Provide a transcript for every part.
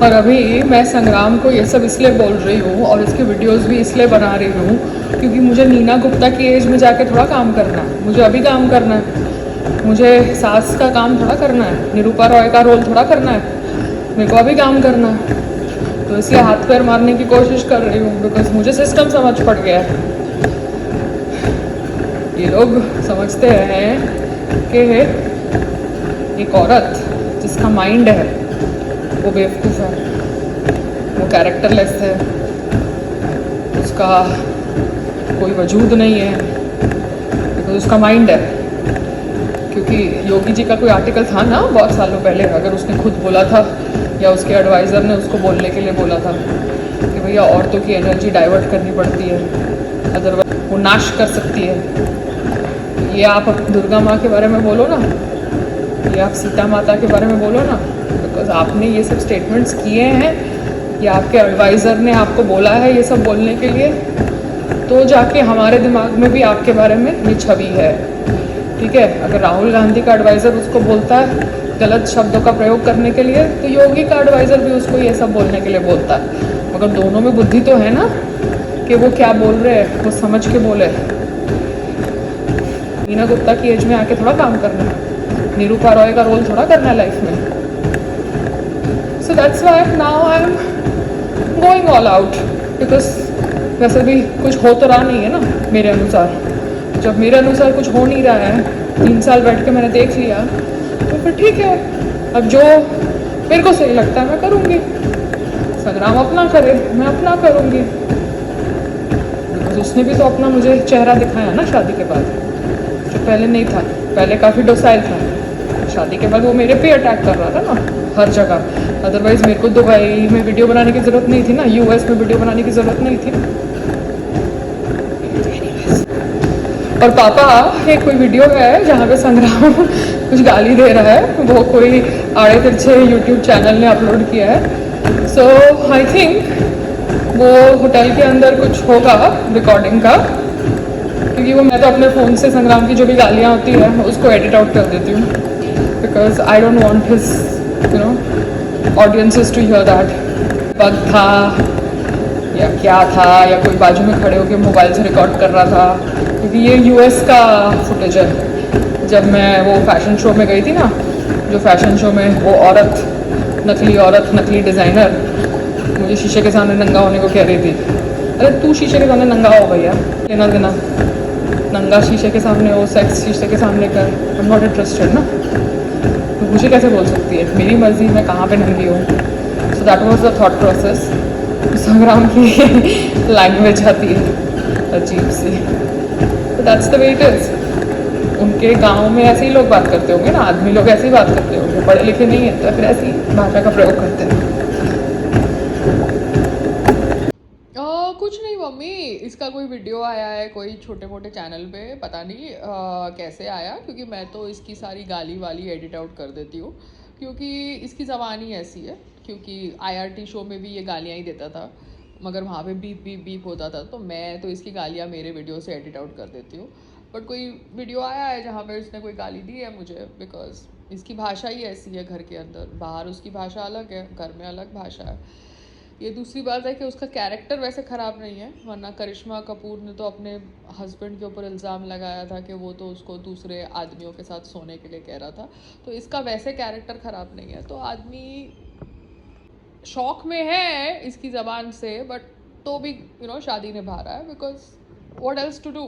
और अभी मैं संग्राम को ये सब इसलिए बोल रही हूँ और इसकी वीडियोस भी इसलिए बना रही हूँ क्योंकि मुझे नीना गुप्ता की एज में जाके थोड़ा काम करना है। मुझे अभी काम करना है, मुझे सास का काम थोड़ा करना है, निरूपा रॉय का रोल थोड़ा करना है, मेरे को अभी काम करना है। तो इसलिए हाथ पैर मारने की कोशिश कर रही हूँ बिकॉज मुझे सिस्टम समझ पड़ गया है। ये लोग समझते हैं कि एक औरत जिसका माइंड है वो बेवकूफ़ है, वो कैरेक्टरलेस है, उसका कोई वजूद नहीं है बिकॉज उसका माइंड है। क्योंकि योगी जी का कोई आर्टिकल था ना बहुत सालों पहले, अगर उसने खुद बोला था या उसके एडवाइज़र ने उसको बोलने के लिए बोला था कि भैया औरतों की एनर्जी डाइवर्ट करनी पड़ती है, अदरवाइज वो नाश कर सकती है। ये आप दुर्गा माँ के बारे में बोलो ना, ये आप सीता माता के बारे में बोलो ना, बिकॉज आपने ये सब स्टेटमेंट्स किए हैं या आपके एडवाइज़र ने आपको बोला है ये सब बोलने के लिए, तो जाके हमारे दिमाग में भी आपके बारे में ये छवि है। ठीक है, अगर राहुल गांधी का एडवाइज़र उसको बोलता है गलत शब्दों का प्रयोग करने के लिए, तो योगी का एडवाइज़र भी उसको ये सब बोलने के लिए बोलता है। मगर दोनों में बुद्धि तो है ना कि वो क्या बोल रहे हैं वो समझ के बोले। नीना गुप्ता की एज में आके थोड़ा काम करना है, निरूपा रॉय का रोल थोड़ा करना है लाइफ में। So that's why now I am going all out because वैसे भी कुछ हो तो रहा नहीं है ना मेरे अनुसार। जब मेरे अनुसार कुछ हो नहीं रहा है, 3 साल बैठ के मैंने देख लिया, तो फिर ठीक है, अब जो मेरे को सही लगता है मैं करूँगी। संग्राम अपना करे, मैं अपना करूँगी। बिकॉज उसने भी तो अपना मुझे चेहरा दिखाया ना शादी के बाद, जो पहले नहीं था। पहले काफ़ी डोसाइल था, शादी के बाद वो मेरे पे अटैक कर रहा था ना हर जगह। अदरवाइज़ मेरे को दुबई में वीडियो बनाने की ज़रूरत नहीं थी ना, यूएस में वीडियो बनाने की ज़रूरत नहीं थी। और पापा एक कोई वीडियो है जहाँ पे संग्राम कुछ गाली दे रहा है, वो कोई आड़े तिरछे यूट्यूब चैनल ने अपलोड किया है। सो आई थिंक वो होटल के अंदर कुछ होगा रिकॉर्डिंग का, क्योंकि वो मैं तो अपने फ़ोन से संग्राम की जो भी गालियाँ होती है उसको एडिट आउट कर देती हूँ because I don't want his you know audiences to hear that. Bug था या क्या था, या कोई बाजू में खड़े होकर मोबाइल से रिकॉर्ड कर रहा था, क्योंकि ये यूएस का फुटेज है। जब मैं वो फैशन शो में गई थी ना, जो फैशन शो में वो औरत, नकली डिज़ाइनर मुझे शीशे के सामने नंगा होने को कह रही थी। अरे तू शीशे के सामने नंगा हो भैया, लेना देना नंगा शीशे के सामने हो, सेक्स शीशे के सामने कर, आई एम नॉट इंटरेस्टेड ना। तो मुझे कैसे बोल सकती है, मेरी मर्जी, मैं कहाँ पे नंगी हूँ। So that was the thought process. संग्राम की लैंग्वेज आती है अजीब सी, तो that's the way it is. उनके गांव में ऐसे ही लोग बात करते होंगे ना, आदमी लोग ऐसे ही बात करते होंगे, पढ़े लिखे नहीं है तो फिर ऐसी भाषा का प्रयोग करते हैं। कुछ नहीं मम्मी, इसका कोई वीडियो आया है कोई छोटे मोटे चैनल पे, पता नहीं कैसे आया, क्योंकि मैं तो इसकी सारी गाली वाली एडिट आउट कर देती हूँ क्योंकि इसकी ज़बान ही ऐसी है। क्योंकि आईआरटी शो में भी ये गालियाँ ही देता था, मगर वहाँ पे बीप बीप बीप होता था, तो मैं तो इसकी गालियाँ मेरे वीडियो से एडिट आउट कर देती हूँ। बट कोई वीडियो आया है जहाँ पे उसने कोई गाली दी है मुझे, बिकॉज इसकी भाषा ही ऐसी है घर के अंदर, बाहर उसकी भाषा अलग है, घर में अलग भाषा है। ये दूसरी बात है कि उसका कैरेक्टर वैसे ख़राब नहीं है, वरना करिश्मा कपूर ने तो अपने हस्बैंड के ऊपर इल्ज़ाम लगाया था कि वो तो उसको दूसरे आदमियों के साथ सोने के लिए कह रहा था। तो इसका वैसे कैरेक्टर ख़राब नहीं है, तो आदमी शौक में है इसकी ज़बान से, बट तो भी शादी निभा रहा है because what else to do.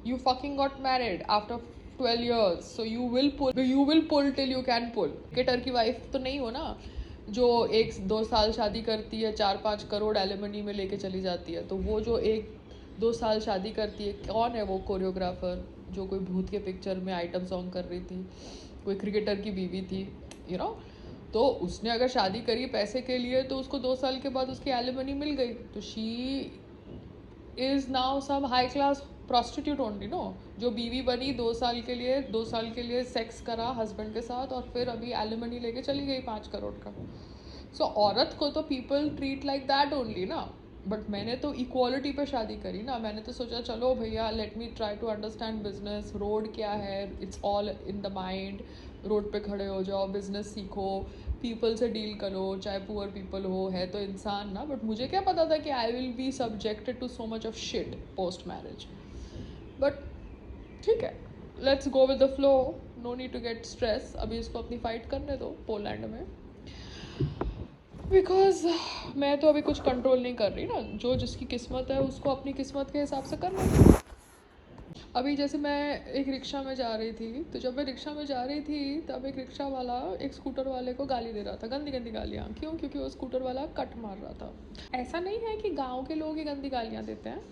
You fucking got married after 12 years, so you will pull till you can pull। Cricketer की वाइफ तो नहीं हो ना जो 1-2 साल शादी करती है, 4-5 करोड़ एलिमनी में लेके चली जाती है। तो वो जो 1-2 साल शादी करती है, कौन है वो कोरियोग्राफर जो कोई भूत के पिक्चर में आइटम सॉन्ग कर रही थी, कोई क्रिकेटर की बीवी थी, तो उसने अगर शादी करी पैसे के लिए, तो उसको 2 साल के बाद उसकी एलिमनी मिल गई, तो she is now some high class prostitute only, जो बीवी बनी 2 साल के लिए सेक्स करा हस्बैंड के साथ, और फिर अभी एलिमनी लेके चली गई 5 करोड़ का। सो औरत को तो people treat like that only ना। बट मैंने तो इक्वालिटी पे शादी करी ना, मैंने तो सोचा चलो भैया let me try to understand business, road क्या है, it's all in the mind, road पे खड़े हो जाओ, बिजनेस सीखो, पीपल से डील करो, चाहे पुअर पीपल हो, है तो इंसान ना। बट मुझे क्या पता था कि I will be subjected to so much of shit post marriage. But ठीक है, let's go with the flow, no need to get stress. अभी इसको अपनी फाइट करने दो पोलैंड में, बिकॉज मैं तो अभी कुछ कंट्रोल नहीं कर रही ना। जो जिसकी किस्मत है उसको अपनी किस्मत के हिसाब से करना चाहिए। अभी जैसे मैं एक रिक्शा में जा रही थी, तो जब मैं रिक्शा में जा रही थी तब एक रिक्शा वाला एक स्कूटर वाले को गाली दे रहा था, गंदी गंदी गालियाँ। क्यों? क्योंकि वो स्कूटर वाला कट मार रहा था। ऐसा नहीं है कि गांव के लोग ही गंदी गालियाँ देते हैं,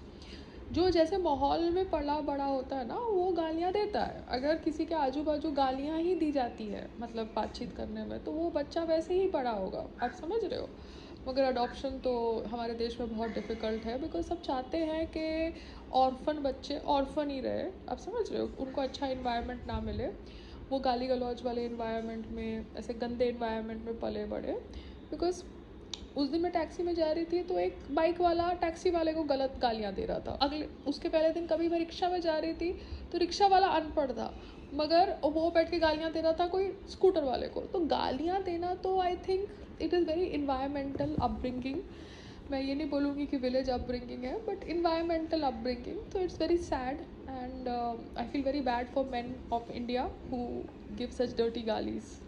जो जैसे माहौल में पला बड़ा होता है ना, वो गालियाँ देता है। अगर किसी के आजू बाजू गालियाँ ही दी जाती है मतलब बातचीत करने में, तो वो बच्चा वैसे ही बड़ा होगा। आप समझ रहे हो? मगर अडॉप्शन तो हमारे देश में बहुत डिफ़िकल्ट है, बिकॉज सब चाहते हैं कि ऑर्फन बच्चे ऑर्फन ही रहे। आप समझ रहे हो? उनको अच्छा इन्वायरमेंट ना मिले, वो गाली गलौज वाले इन्वायरमेंट में, ऐसे गंदे इन्वायरमेंट में पले बड़े। बिकॉज उस दिन मैं टैक्सी में जा रही थी, तो एक बाइक वाला टैक्सी वाले को गलत गालियाँ दे रहा था। अगले उसके पहले दिन कभी मैं रिक्शा में जा रही थी, तो रिक्शा वाला अनपढ़ था, मगर वो बैठ के गालियाँ दे रहा था कोई स्कूटर वाले को। तो गालियाँ देना तो I think it is very environmental upbringing. मैं ये नहीं बोलूँगी कि विलेज अपब्रिंगिंग है, बट इन्वायरमेंटल अपब्रिंगिंग। तो it's very sad and I feel very bad for men of India who give such dirty गालीज।